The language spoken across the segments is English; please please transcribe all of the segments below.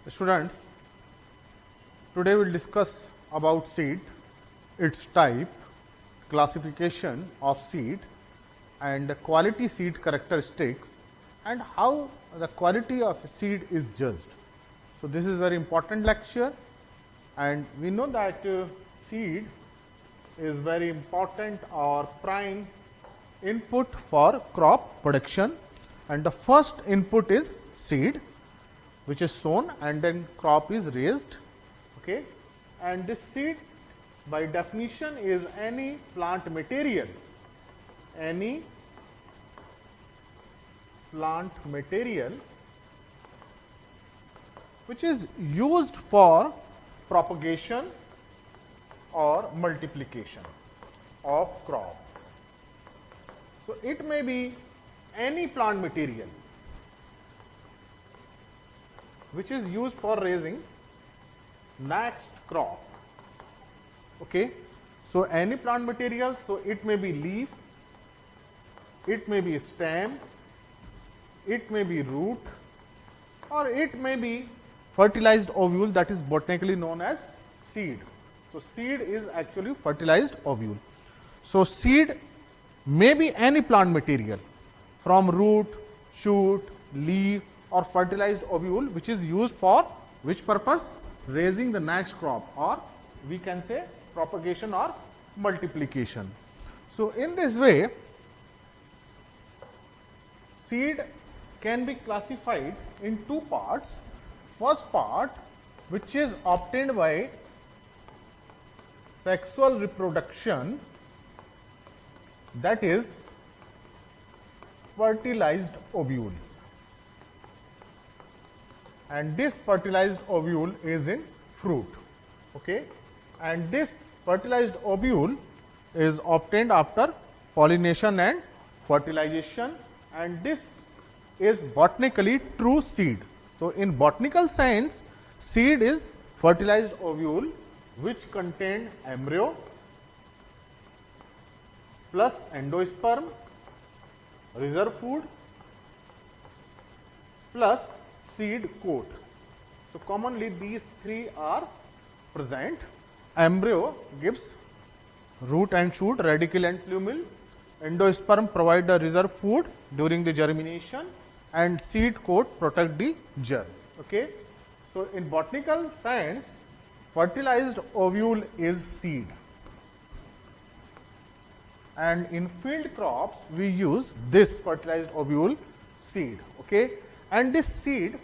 Students, today we will discuss about seed, its type, classification of seed and the quality seed characteristics and how the quality of seed is judged. So, this is very important lecture and we know that seed is very important or prime input for crop production, and the first input is seed which is sown and then crop is raised. Okay. And this seed by definition is any plant material which is used for propagation or multiplication of crop. So, it may be any plant material which is used for raising next crop. Okay. So, any plant material, so it may be leaf, it may be stem, it may be root, or it may be fertilized ovule, that is botanically known as seed. So, seed is actually fertilized ovule. So, seed may be any plant material from root, shoot, leaf or fertilized ovule which is used for which purpose? Raising the next crop, or we can say propagation or multiplication. So, in this way seed can be classified in two parts. First part, which is obtained by sexual reproduction, that is fertilized ovule, and this fertilized ovule is in fruit. Okay. And this fertilized ovule is obtained after pollination and fertilization, and this is botanically true seed. So, in botanical science, seed is fertilized ovule which contain embryo plus endosperm, reserve food plus seed coat. So, commonly these three are present. Embryo gives root and shoot, radicle and plumule. Endosperm provide the reserve food during the germination, and seed coat protect the germ. Okay. So, in botanical science, fertilized ovule is seed, and in field crops we use this fertilized ovule seed. Okay. And this seed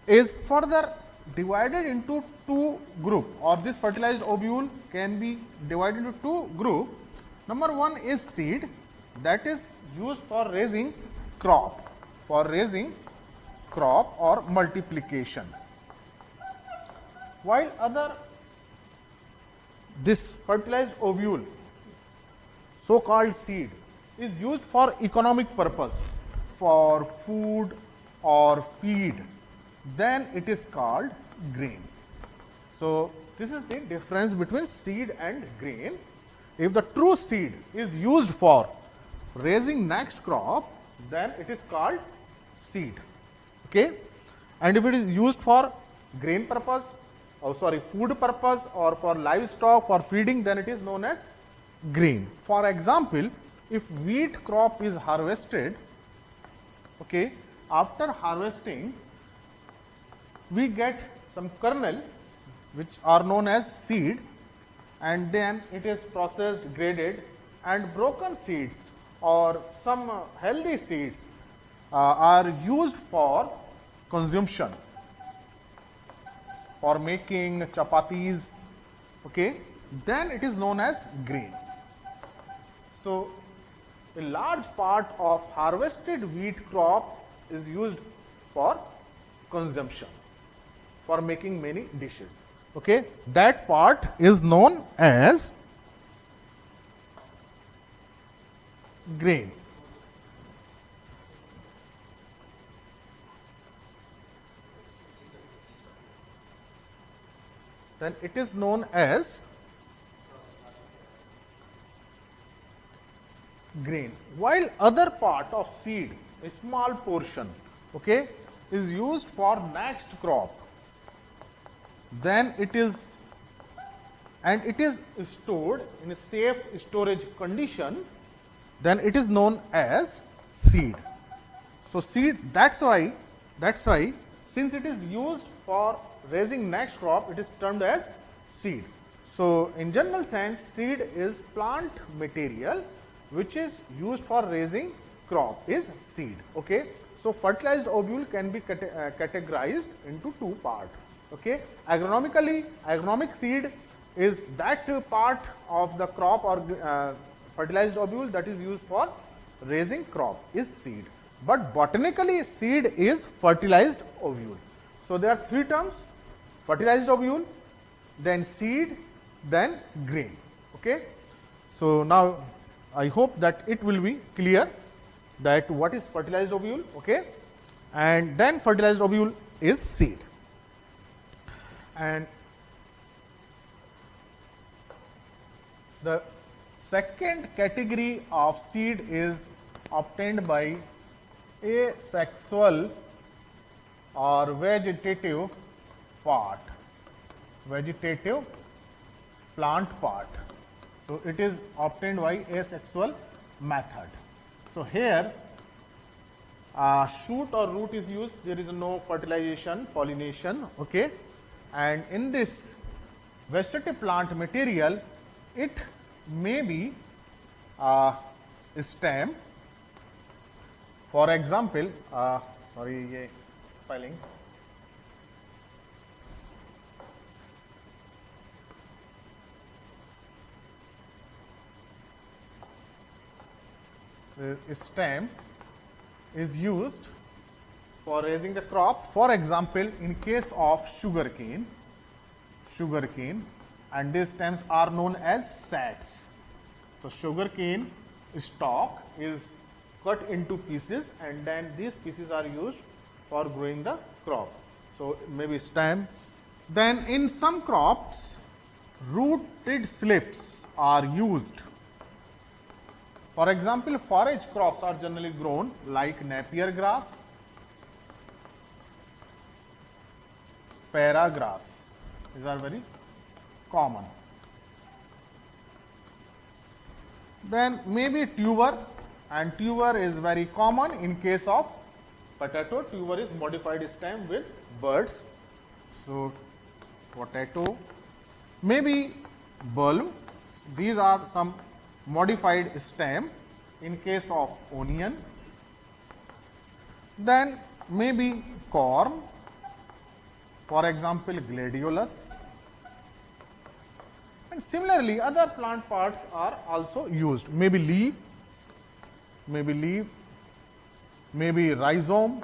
is further divided into two group, or this fertilized ovule can be divided into two group. Number one is seed, that is used for raising crop, or multiplication, while other this fertilized ovule, so called seed, is used for economic purpose, for food or feed, then it is called grain. So, this is the difference between seed and grain. If the true seed is used for raising next crop, then it is called seed. Okay. And if it is used for grain purpose, food purpose, or for livestock for feeding, then it is known as grain. For example, if wheat crop is harvested, okay, after harvesting we get some kernel which are known as seed, and then it is processed, graded, and broken seeds or some healthy seeds are used for consumption, for making chapatis. Okay. Then it is known as grain. So, a large part of harvested wheat crop is used for consumption, for making many dishes. Okay. That part is known as grain. Then it is known as grain, while other part of seed, a small portion, okay, is used for next crop, then it is stored in a safe storage condition, then it is known as seed. So, seed, that's why since it is used for raising next crop, it is termed as seed. So, in general sense, seed is plant material which is used for raising crop is seed. Okay. So, fertilized ovule can be categorized into two parts. Okay. Agronomically, agronomic seed is that part of the crop or fertilized ovule that is used for raising crop is seed. But botanically, seed is fertilized ovule. So, there are three terms: fertilized ovule, then seed, then grain. Okay. So, now I hope that it will be clear that what is fertilized ovule, okay, and then fertilized ovule is seed. And the second category of seed is obtained by asexual or vegetative part, vegetative plant part. So, it is obtained by asexual method. So, here shoot or root is used, there is no fertilization, pollination, okay. And in this vegetative plant material, it may be stem. For example, sorry, ye spelling. Stem is used for raising the crop. For example, in case of sugarcane, and these stems are known as sacs. So, sugarcane stalk is cut into pieces and then these pieces are used for growing the crop. So, maybe stem. Then in some crops, rooted slips are used. For example, forage crops are generally grown like Napier grass, para grass. These are very common. Then maybe tuber, and tuber is very common in case of potato. Tuber is modified stem with buds. So, potato, maybe bulb. These are some modified stem in case of onion. Then maybe corn, for example, gladiolus. And similarly, other plant parts are also used, maybe leaf, maybe rhizome,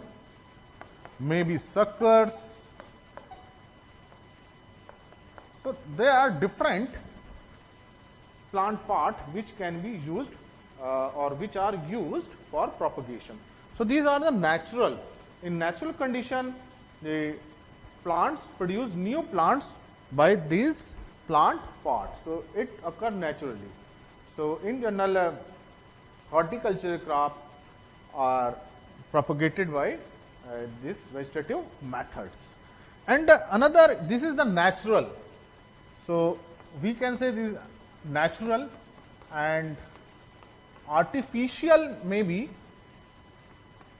maybe suckers. So, there are different plant part which can be used or which are used for propagation. So, these are the natural. In natural condition, the plants produce new plants by these plant parts. So, it occurs naturally. So, in general, horticultural crops are propagated by these vegetative methods. And another, this is the natural. So, we can say this natural and artificial may be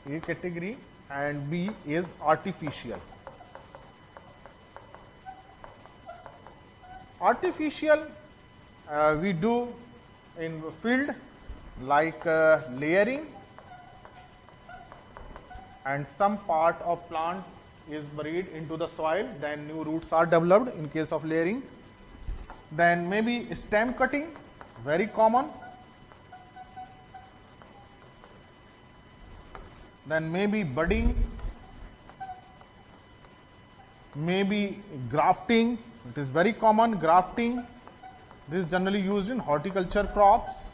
A category and B is artificial. Artificial we do in field like layering, and some part of plant is buried into the soil, then new roots are developed in case of layering. Then maybe stem cutting, very common. Then maybe budding, maybe grafting, it is very common, grafting. This is generally used in horticulture crops.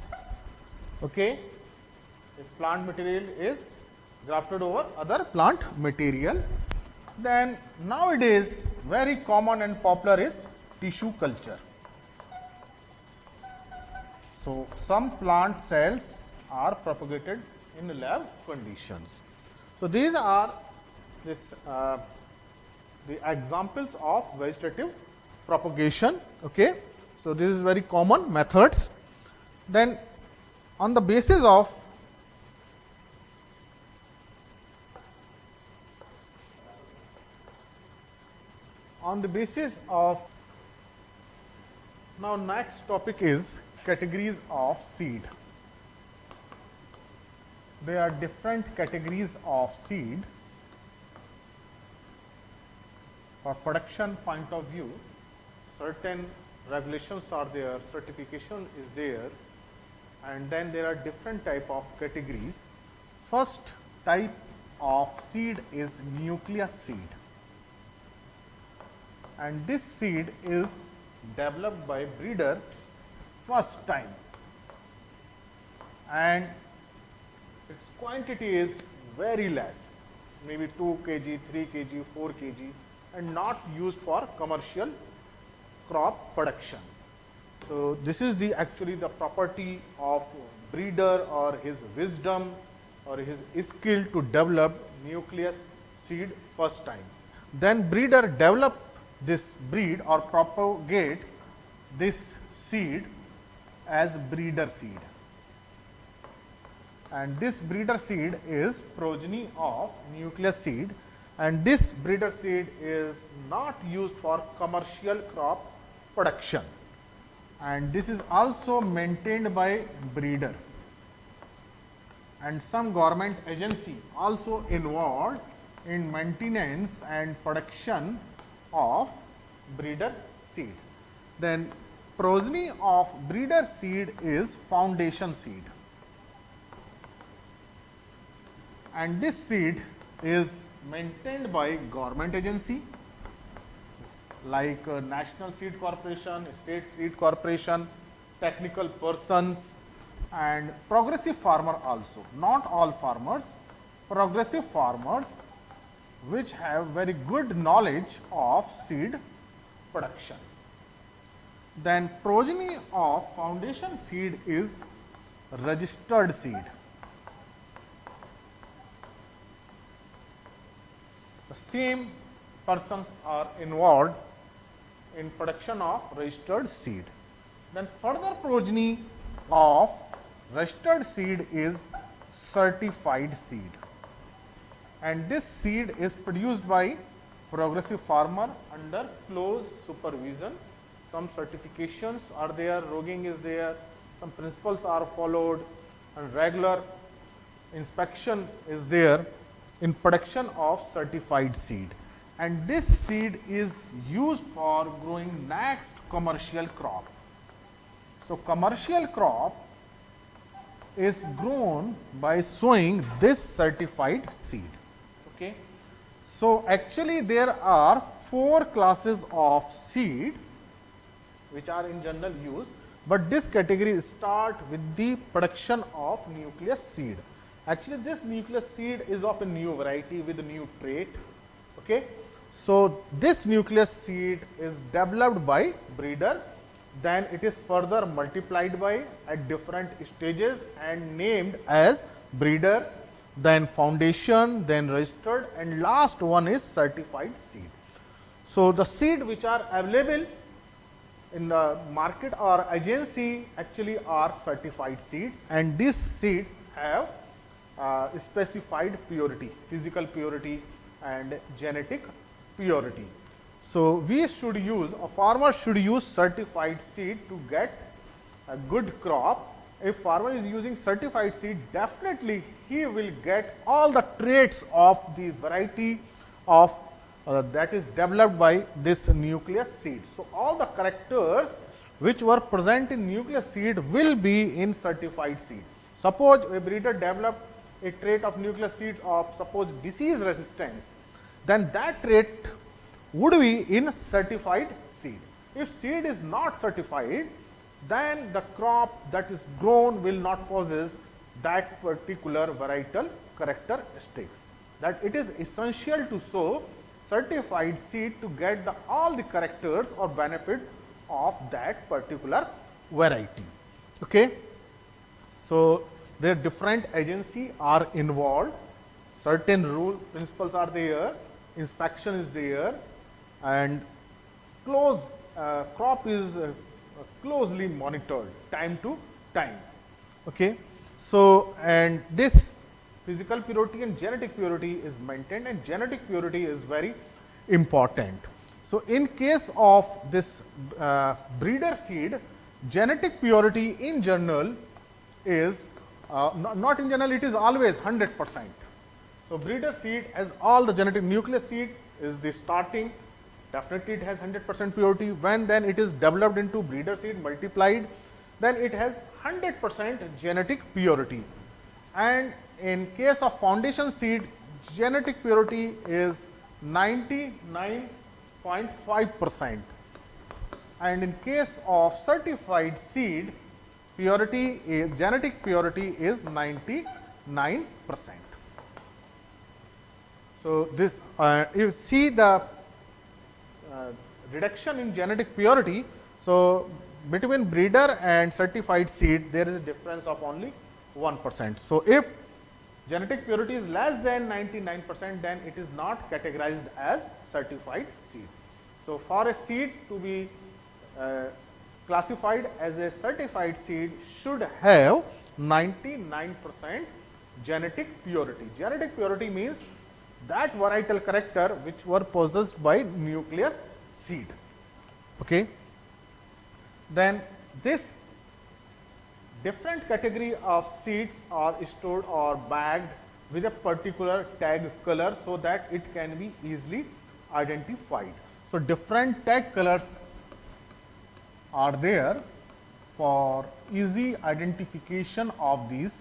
Okay. If plant material is grafted over other plant material. Then nowadays very common and popular is tissue culture. So, some plant cells are propagated in lab conditions. So, these are this the examples of vegetative propagation. Okay. So, this is very common methods. Then on the basis of now next topic is categories of seed. There are different categories of seed. For production point of view, certain regulations are there, certification is there, and then there are different type of categories. First type of seed is nucleus seed, and this seed is developed by breeder first time, and its quantity is very less, maybe 2 kg, 3 kg, 4 kg, and not used for commercial crop production. So, this is the actually the property of breeder or his wisdom or his skill to develop nucleus seed first time. Then breeder develop this breed or propagate this seed as breeder seed, and this breeder seed is progeny of nucleus seed, and this breeder seed is not used for commercial crop production, and this is also maintained by breeder, and some government agency also involved in maintenance and production of breeder seed. Then progeny of breeder seed is foundation seed, and this seed is maintained by government agency like National Seed Corporation, State Seed Corporation, technical persons, and progressive farmer also. Not all farmers, progressive farmers which have very good knowledge of seed production. Then progeny of foundation seed is registered seed. The same persons are involved in production of registered seed. Then further progeny of registered seed is certified seed, and this seed is produced by progressive farmer under close supervision. Some certifications are there, rogging is there, some principles are followed, and regular inspection is there in production of certified seed, and this seed is used for growing next commercial crop. So, commercial crop is grown by sowing this certified seed. Okay. So, actually there are 4 classes of seed which are in general use, but this category start with the production of nucleus seed. Actually, this nucleus seed is of a new variety with a new trait. Okay. So, this nucleus seed is developed by breeder, then it is further multiplied by at different stages and named as breeder, then foundation, then registered, and last one is certified seed. So, the seed which are available in the market or agency actually are certified seeds, and these seeds have specified purity, physical purity and genetic purity. So, we should use, a farmer should use certified seed to get a good crop. If farmer is using certified seed, definitely he will get all the traits of the variety of that is developed by this nucleus seed. So, all the characters which were present in nucleus seed will be in certified seed. Suppose a breeder developed a trait of nucleus seed of suppose disease resistance, then that trait would be in certified seed. If seed is not certified, then the crop that is grown will not possess that particular varietal characteristics. That it is essential to sow certified seed to get all the characters or benefit of that particular variety. Okay. So, there different agency are involved, certain rule principles are there, inspection is there, and crop is closely monitored time to time. Okay. So, and this physical purity and genetic purity is maintained, and genetic purity is very important. So, in case of this breeder seed, genetic purity in general is not in general, it is always 100%. So, breeder seed has all the genetic. Nucleus seed is the starting, definitely it has 100% purity. When then it is developed into breeder seed, multiplied, then it has 100% genetic purity. And in case of foundation seed, genetic purity is 99.5%. And in case of certified seed, genetic purity is 99%. So, this you see the reduction in genetic purity. So, between breeder and certified seed, there is a difference of only 1%. So, if genetic purity is less than 99%, then it is not categorized as certified seed. So, for a seed to be classified as a certified seed should have 99% genetic purity. Genetic purity means that varietal character which were possessed by nucleus seed. Okay. Then this different category of seeds are stored or bagged with a particular tag color, so that it can be easily identified. So, different tag colors are there for easy identification of these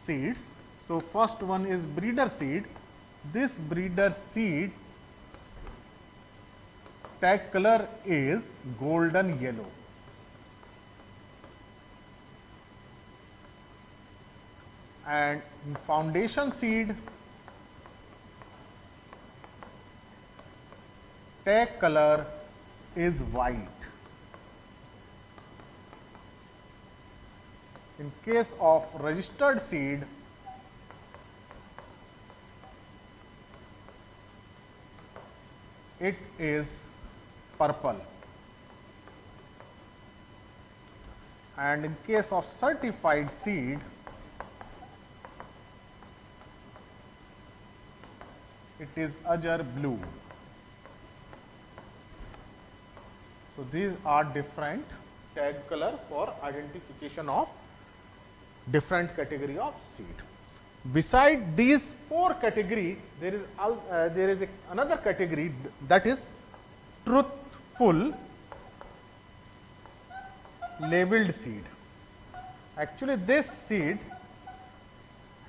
seeds. So, first one is breeder seed. This breeder seed tag color is golden yellow. And foundation seed tag color is white. In case of registered seed, it is purple. And in case of certified seed, it is azure blue. So, these are different tag color for identification of different category of seed. Beside these four category, there is another category, that is truthful labeled seed. Actually, this seed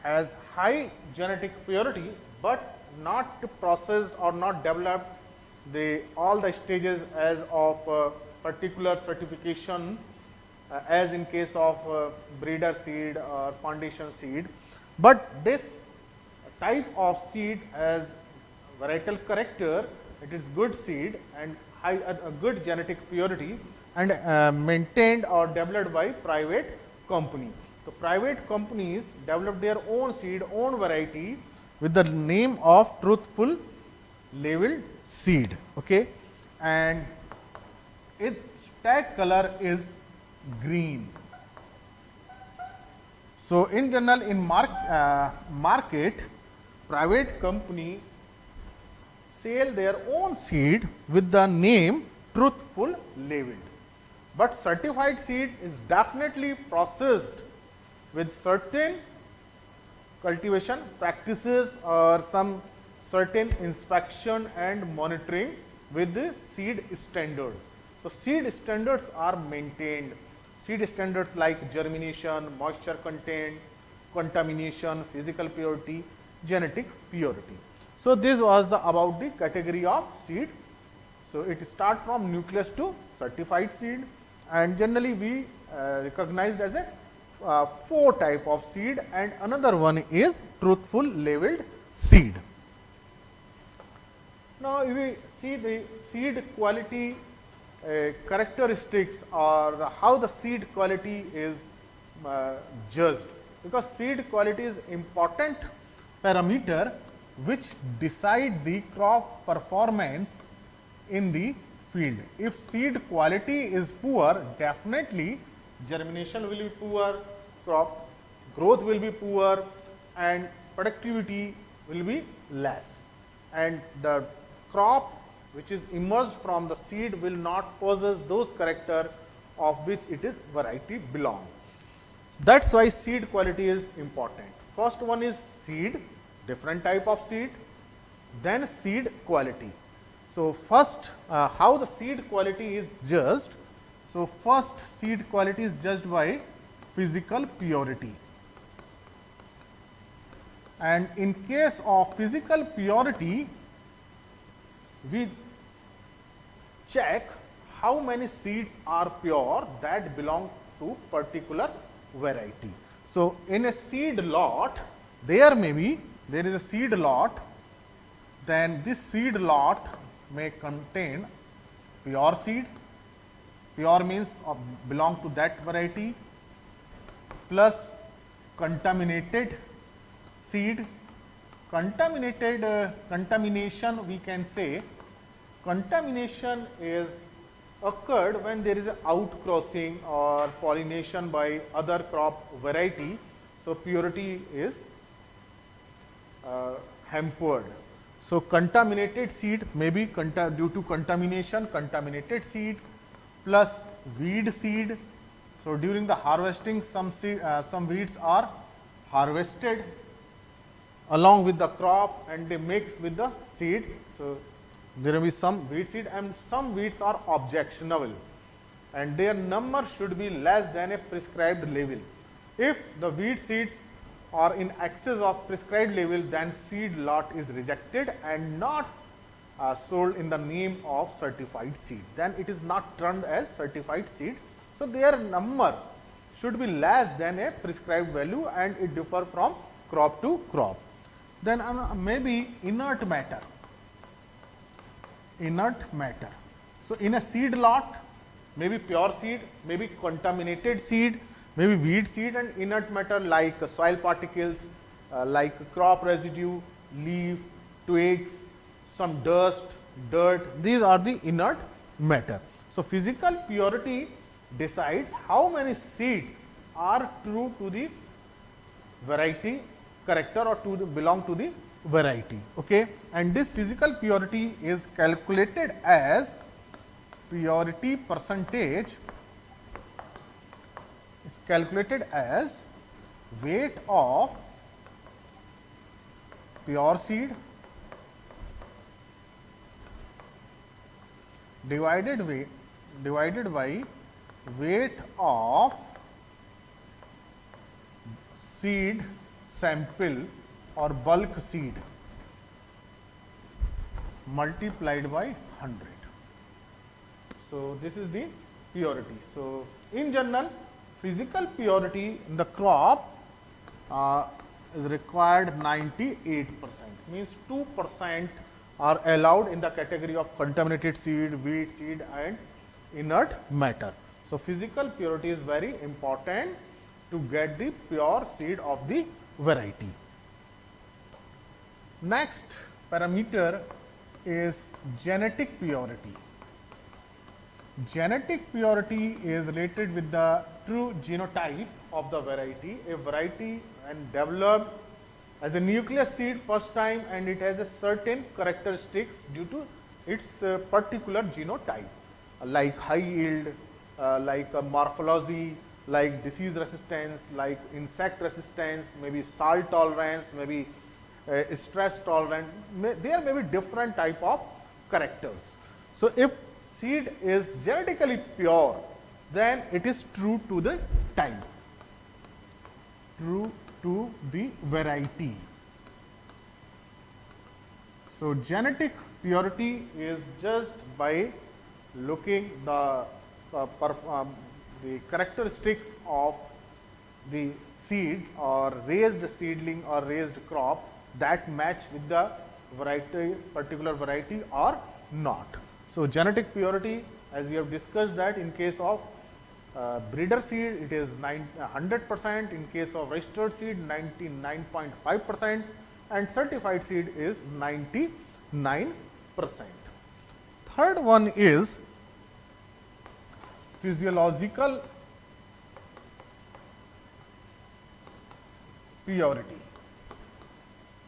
has high genetic purity, but not processed or not developed all the stages as of particular certification, as in case of breeder seed or foundation seed. But this type of seed has varietal character, it is good seed and good genetic purity, and maintained or developed by private company. So, private companies develop their own seed, own variety with the name of truthful labeled seed. Okay. And its tag color is green. So, in general, in market, private company sell their own seed with the name truthful labeled, but certified seed is definitely processed with certain cultivation practices or some certain inspection and monitoring with the seed standards. So, seed standards are maintained. Seed standards like germination, moisture content, contamination, physical purity, genetic purity. So, this was about the category of seed. So, it starts from nucleus to certified seed, and generally we recognized as a 4 type of seed, and another one is truthful labeled seed. Now, we see the seed quality characteristics, or how the seed quality is judged, because seed quality is important parameter which decide the crop performance in the field. If seed quality is poor, definitely germination will be poor, crop growth will be poor, and productivity will be less. And the crop which is emerged from the seed will not possess those character of which it is variety belong. So that's why seed quality is important. First one is seed, different type of seed, then seed quality. So first, how the seed quality is judged? So first, seed quality is judged by physical purity. And in case of physical purity, we check how many seeds are pure that belong to particular variety. So in a seed lot, there is a seed lot, then this seed lot may contain pure seed, pure means belong to that variety, plus contaminated seed. Contamination, we can say, contamination is occurred when there is an outcrossing or pollination by other crop variety. So purity is hampered. So contaminated seed may be due to contamination, contaminated seed plus weed seed. So during the harvesting, some weeds are harvested along with the crop and they mix with the seed. So there may be some weed seed, and some weeds are objectionable and their number should be less than a prescribed level. If the weed seeds are in excess of prescribed level, then seed lot is rejected and not sold in the name of certified seed. Then it is not termed as certified seed. So their number should be less than a prescribed value and it differ from crop to crop. Then maybe inert matter. Inert matter. So in a seed lot, maybe pure seed, maybe contaminated seed, maybe weed seed, and inert matter like soil particles, like crop residue, leaf, twigs, some dust, dirt. These are the inert matter. So physical purity decides how many seeds are true to the variety character or belong to the variety. Okay, and this physical purity is calculated as purity percentage is calculated as weight of pure seed divided by weight of seed sample or bulk seed multiplied by 100. So this is the purity. So in general, physical purity in the crop is required 98%, means 2% are allowed in the category of contaminated seed, weed seed and inert matter. So physical purity is very important to get the pure seed of the variety. Next parameter is genetic purity. Genetic purity is related with the true genotype of the variety. A variety and developed as a nucleus seed first time and it has a certain characteristics due to its particular genotype, like high yield, like morphology, like disease resistance, like insect resistance, maybe salt tolerance, maybe stress tolerant. There may be different type of characters. So if seed is genetically pure, then it is true to the type, true to the variety. So genetic purity is just by looking the characteristics of the seed or raised seedling or raised crop that match with the variety, particular variety or not. So genetic purity, as we have discussed, that in case of breeder seed it is 100%, in case of registered seed 99.5%, and certified seed is 99%. Third one is physiological purity,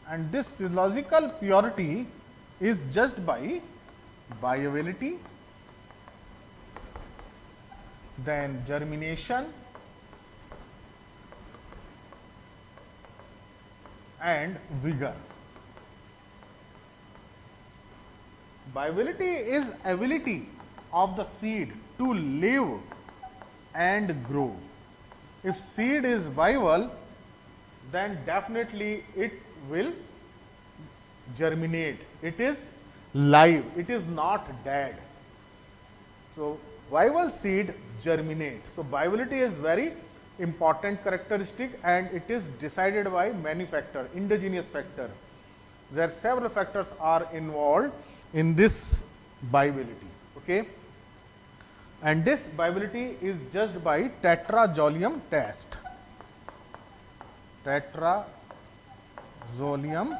and this physiological purity is judged by viability, then germination, and vigor. Viability is ability of the seed to live and grow. If seed is viable, then definitely it will germinate. It is live, it is not dead. So, viable seed germinate. So, viability is very important characteristic, and it is decided by many factors, indigenous factor. There are several factors are involved in this viability. Okay? And this viability is judged by tetrazolium test. Tetrazolium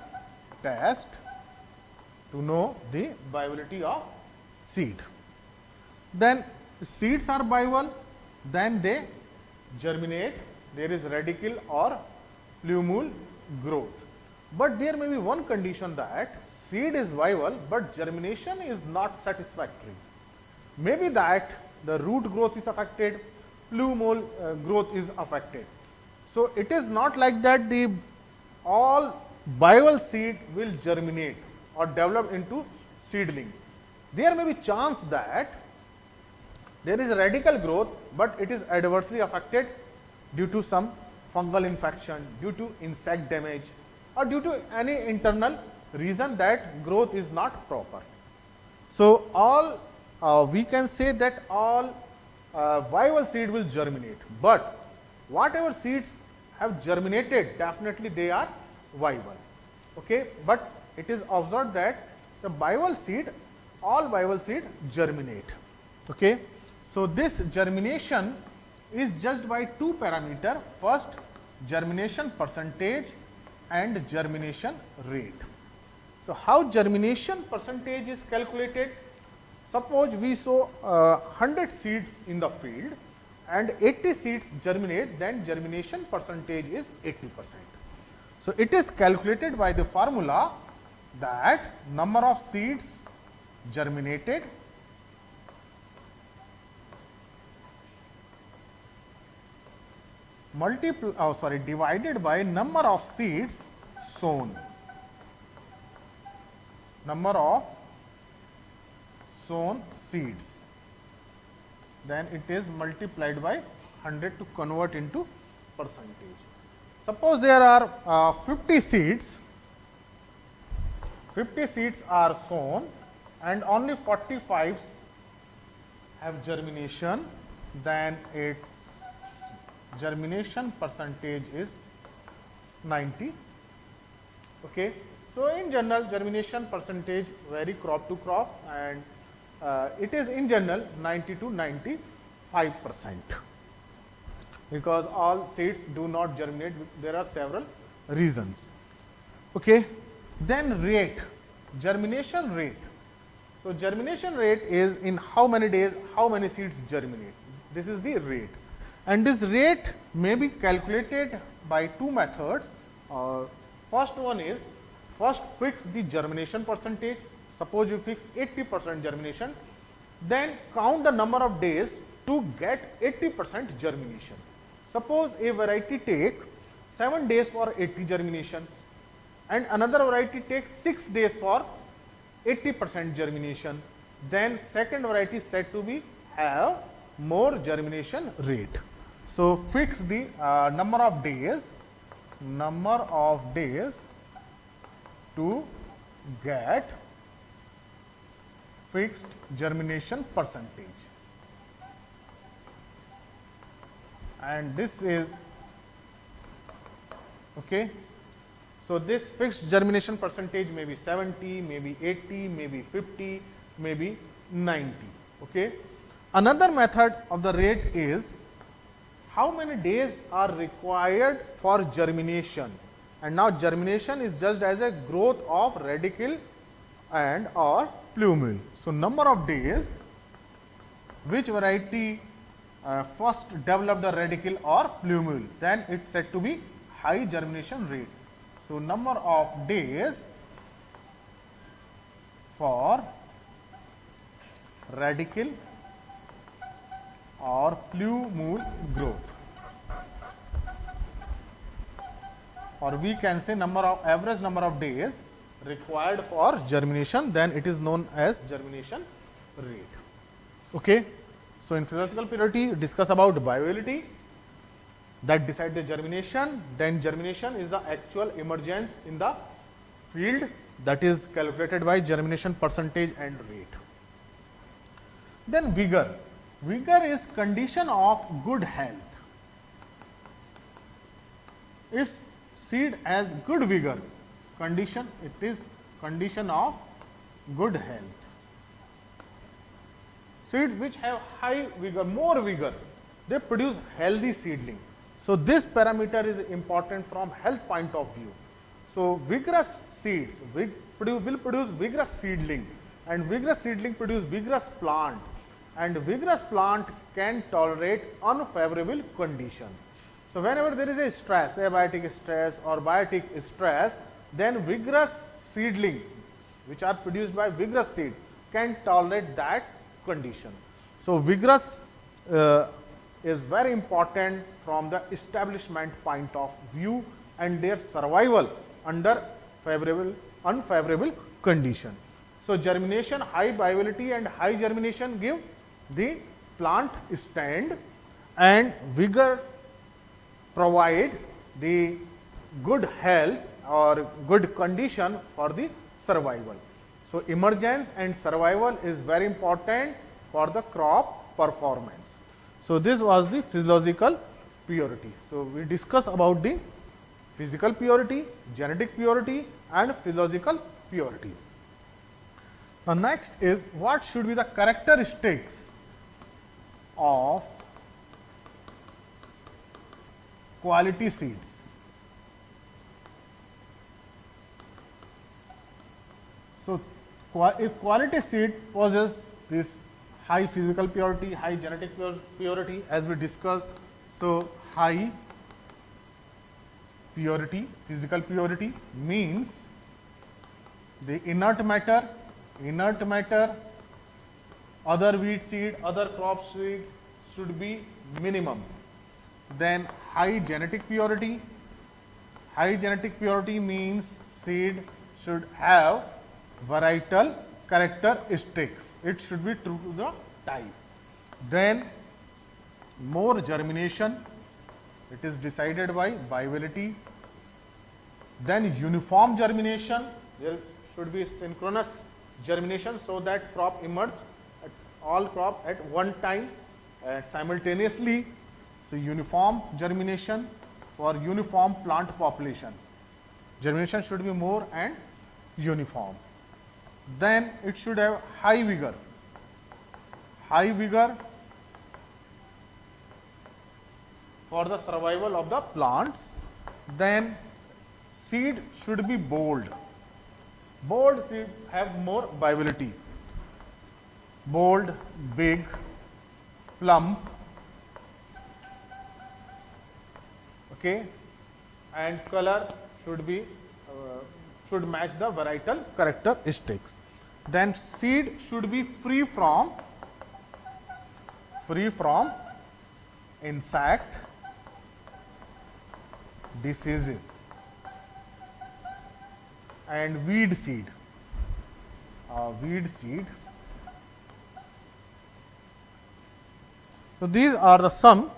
test to know the viability of seed. Then seeds are viable, then they germinate, there is radicle or plumule growth. But there may be one condition that seed is viable, but germination is not satisfactory. Maybe that the root growth is affected, plumule growth is affected. So, it is not like that the all viable seed will germinate or develop into seedling. There may be chance that there is radical growth, but it is adversely affected due to some fungal infection, due to insect damage, or due to any internal reason that growth is not proper. So, all we can say that all viable seed will germinate, but whatever seeds have germinated, definitely they are viable. Okay? But it is observed that the viable seed, all viable seed germinate. Okay? So, this germination is judged by two parameters. First, germination percentage and germination rate. So, how germination percentage is calculated? Suppose we sow 100 seeds in the field and 80 seeds germinate, then germination percentage is 80%. So, it is calculated by the formula that number of seeds germinated divided by number of seeds sown. Number of sown seeds. Then it is multiplied by 100 to convert into percentage. Suppose there are 50 seeds. 50 seeds are sown and only 45 have germination, then its germination percentage is 90. Okay. So, in general germination percentage vary crop to crop, and it is in general 90 to 95%, because all seeds do not germinate. There are several reasons. Okay. Then rate, germination rate. So, germination rate is in how many days, how many seeds germinate. This is the rate, and this rate may be calculated by two methods. First one is, first fix the germination percentage. Suppose you fix 80% germination, then count the number of days to get 80% germination. Suppose a variety take 7 days for 80 germination and another variety takes 6 days for 80% germination, then second variety is said to be have more germination rate. So, fix the number of days to get fixed germination percentage, and this is okay. So, this fixed germination percentage may be 70, maybe 80, maybe 50, maybe 90. Okay. Another method of the rate is how many days are required for germination. And now germination is just as a growth of radicle and or plumule. So, number of days which variety first develop the radicle or plumule, then it is said to be high germination rate. So, number of days for radicle or plumule growth, or we can say average number of days required for germination, then it is known as germination rate. Okay. So, in physiological purity discuss about viability that decide the germination, then germination is the actual emergence in the field, that is calculated by germination percentage and rate. Then vigor. Vigor is condition of good health. If seed has good vigor, condition, it is condition of good health. Seeds which have high vigor, more vigor, they produce healthy seedling. So, this parameter is important from health point of view. So, vigorous seeds will produce vigorous seedling, and vigorous seedling produce vigorous plant, and vigorous plant can tolerate unfavorable condition. So, whenever there is a stress, abiotic stress or biotic stress, then vigorous seedlings which are produced by vigorous seed can tolerate that condition. So, vigorous is very important from the establishment point of view and their survival under favorable, unfavorable condition. So, germination, high viability and high germination give the plant stand, and vigor provide the good health or good condition for the survival. So, emergence and survival is very important for the crop performance. So, this was the physiological purity. So, we discuss about the physical purity, genetic purity and physiological purity. The next is what should be the characteristics of quality seeds. So, if quality seed possesses this high physical purity, high genetic purity as we discussed. So, high purity, physical purity means the inert matter, other wheat seed, other crop seed should be minimum. Then high genetic purity means seed should have varietal characteristics, it should be true to the type. Then more germination, it is decided by viability. Then uniform germination, there should be synchronous germination, so that crop emerge at all crop at one time simultaneously. So, uniform germination for uniform plant population, germination should be more and uniform. Then it should have high vigor for the survival of the plants. Then seed should be bold seed have more viability, bold, big, plump, okay, and color should be should match the varietal characteristics. Then seed should be free from insect diseases and weed seed. So, these are the some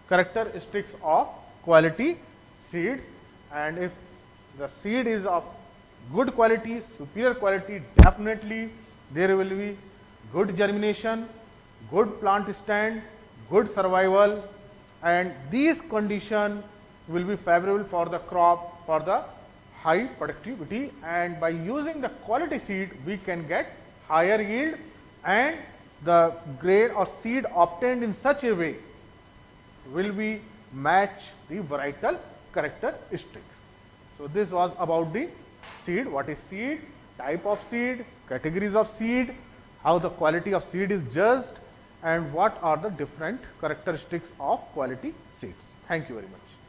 characteristics of quality seeds, and if the seed is of good quality, superior quality, definitely there will be good germination, good plant stand, good survival, and these conditions will be favorable for the crop for the high productivity, and by using the quality seed we can get higher yield, and the grade or seed obtained in such a way will be match the varietal characteristics. So this was about the seed. What is seed? Type of seed, categories of seed, how the quality of seed is judged, and what are the different characteristics of quality seeds. Thank you very much.